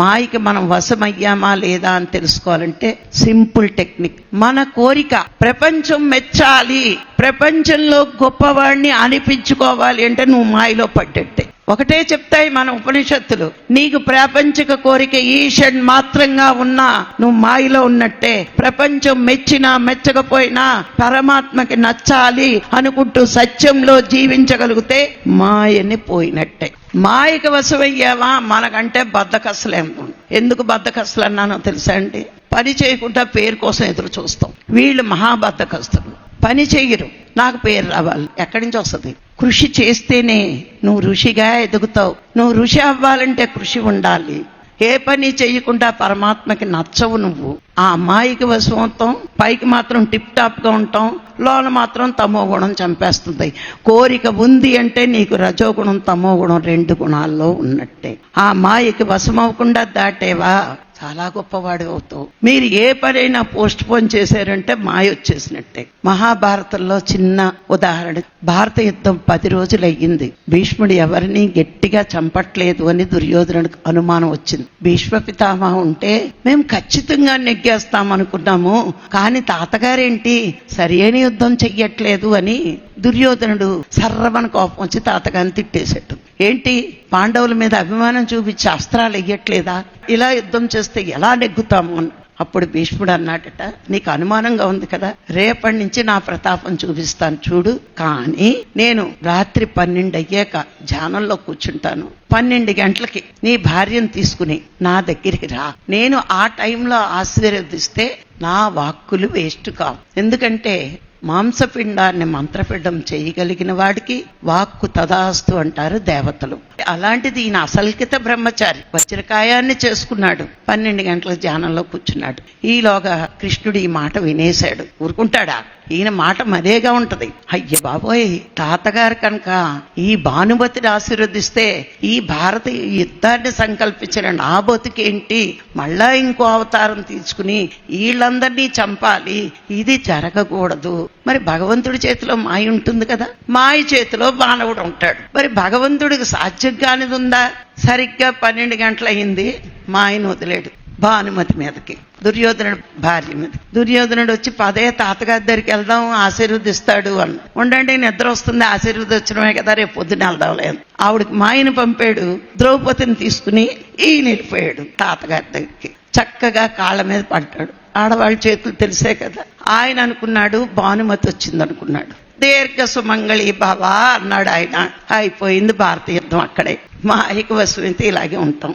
మాయకి మనం వశమయ్యామా లేదా అని తెలుసుకోవాలంటే సింపుల్ టెక్నిక్. మన కోరిక ప్రపంచం మెచ్చాలి, ప్రపంచంలో గొప్పవాడిని అనిపించుకోవాలి అంటే నువ్వు మాయలో పడ్డట్టే. ఒకటే చెప్తాయి మన ఉపనిషత్తులు, నీకు ప్రాపంచిక కోరిక ఈషన్ మాత్రంగా ఉన్నా నువ్వు మాయలో ఉన్నట్టే. ప్రపంచం మెచ్చినా మెచ్చకపోయినా పరమాత్మకి నచ్చాలి అనుకుంటూ సత్యంలో జీవించగలిగితే మాయని పోయినట్టే. మాయకి వశమయ్యావా? మనకంటే బద్ధకస్తులేమో. ఎందుకు బద్ధకస్తులు అన్నానో తెలుసా అండి? పని చేయకుండా పేరు కోసం ఎదురు చూస్తాం. వీళ్ళు మహాబద్ధకస్తులు, పని చెయ్యరు, నాకు పేరు రావాలి. ఎక్కడి నుంచి వస్తుంది? కృషి చేస్తేనే నువ్వు ఋషిగా ఎదుగుతావు. నువ్వు ఋషి అవ్వాలంటే కృషి ఉండాలి. ఏ పని చెయ్యకుండా పరమాత్మకి నచ్చవు నువ్వు. ఆ అమ్మాయికి వశమవుతాం, పైకి మాత్రం టిప్ టాప్ గా ఉంటాం, లోన మాత్రం తమో గుణం చంపేస్తుంది. కోరిక ఉంది అంటే నీకు రజోగుణం తమో గుణం 2 గుణాల్లో ఉన్నట్టే. ఆ మాయకి వశమవకుండా దాటేవా చాలా గొప్పవాడు అవుతావు. మీరు ఏ పనైనా పోస్ట్ పోన్ చేశారంటే మాయ వచ్చేసినట్టే. మహాభారతంలో చిన్న ఉదాహరణ, భారత యుద్ధం 10 రోజులు అయ్యింది. భీష్ముడు ఎవరిని గట్టిగా చంపట్లేదు అని దుర్యోధనుడికి అనుమానం వచ్చింది. భీష్మ పితామహ ఉంటే మేము ఖచ్చితంగా నెగ్గేస్తాం అనుకున్నాము, కానీ తాతగారేంటి సరి అయిన యుద్ధం చెయ్యట్లేదు అని దుర్యోధనుడు సర్రమని కోపం వచ్చి తాతగారిని తిట్టేసేట్టు. ఏంటి, పాండవుల మీద అభిమానం చూపించి అస్త్రాలు వెయ్యట్లేదా? ఇలా యుద్ధం చేస్తే ఎలా నెగ్గుతాము అని. అప్పుడు భీష్ముడు అన్నాడట, నీకు అనుమానంగా ఉంది కదా, రేపటి నుంచి నా ప్రతాపం చూపిస్తాను చూడు, కానీ నేను రాత్రి 12 అయ్యాక ధ్యానంలో కూర్చుంటాను. 12 గంటలకి నీ భార్యను తీసుకుని నా దగ్గరికి రా. నేను ఆ టైంలో ఆశీర్వదిస్తే నా వాక్కులు వేస్ట్ కావు. ఎందుకంటే మాంసపిండాన్ని మంత్రపిండం చేయగలిగిన వాడికి వాక్కు తదాస్తు అంటారు దేవతలు. అలాంటిది ఈయన అసల్కిత బ్రహ్మచారి, వజ్రకాయాన్ని చేసుకున్నాడు. 12 గంటల ధ్యానంలో కూర్చున్నాడు. ఈలోగా కృష్ణుడు ఈ మాట వినేశాడు. ఊరుకుంటాడా? ఈయన మాట మరేగా ఉంటది. అయ్య బాబోయ్, తాతగారు కనుక ఈ భానుమతిని ఆశీర్వదిస్తే ఈ భారత యుద్ధాన్ని సంకల్పించిన నా బతుకేంటి, మళ్ళా ఇంకో అవతారం తీసుకుని వీళ్ళందరినీ చంపాలి, ఇది జరగకూడదు. మరి భగవంతుడి చేతిలో మాయ ఉంటుంది కదా, మాయ చేతిలో మానవుడు ఉంటాడు. మరి భగవంతుడికి సాధ్యం కానిది ఉందా? సరిగ్గా 12 గంటలయింది, మాయను వదిలేడు భానుమతి మీదకి, దుర్యోధనుడు భార్య మీద. దుర్యోధనుడు వచ్చి పదే తాతగారి దగ్గరికి వెళ్దాం ఆశీర్వదిస్తాడు అని. ఉండండి, నిద్ర వస్తుంది, ఆశీర్వదించడమే కదా, రేపు పొద్దున వెళ్దాం లేదు. ఆవిడకి మాయను పంపాడు, ద్రౌపదిని తీసుకుని ఈయన వెళ్ళిపోయాడు తాతగారి దగ్గరికి. చక్కగా కాళ్ళ మీద పడ్డాడు. ఆడవాళ్ళ చేతులు తెలిసే కదా. ఆయన అనుకున్నాడు భానుమతి వచ్చింది అనుకున్నాడు. దీర్ఘ సుమంగళి బావా అన్నాడు ఆయన. అయిపోయింది భారత యుద్ధం అక్కడే. మాయకు వశమైతే ఇలాగే ఉంటాం.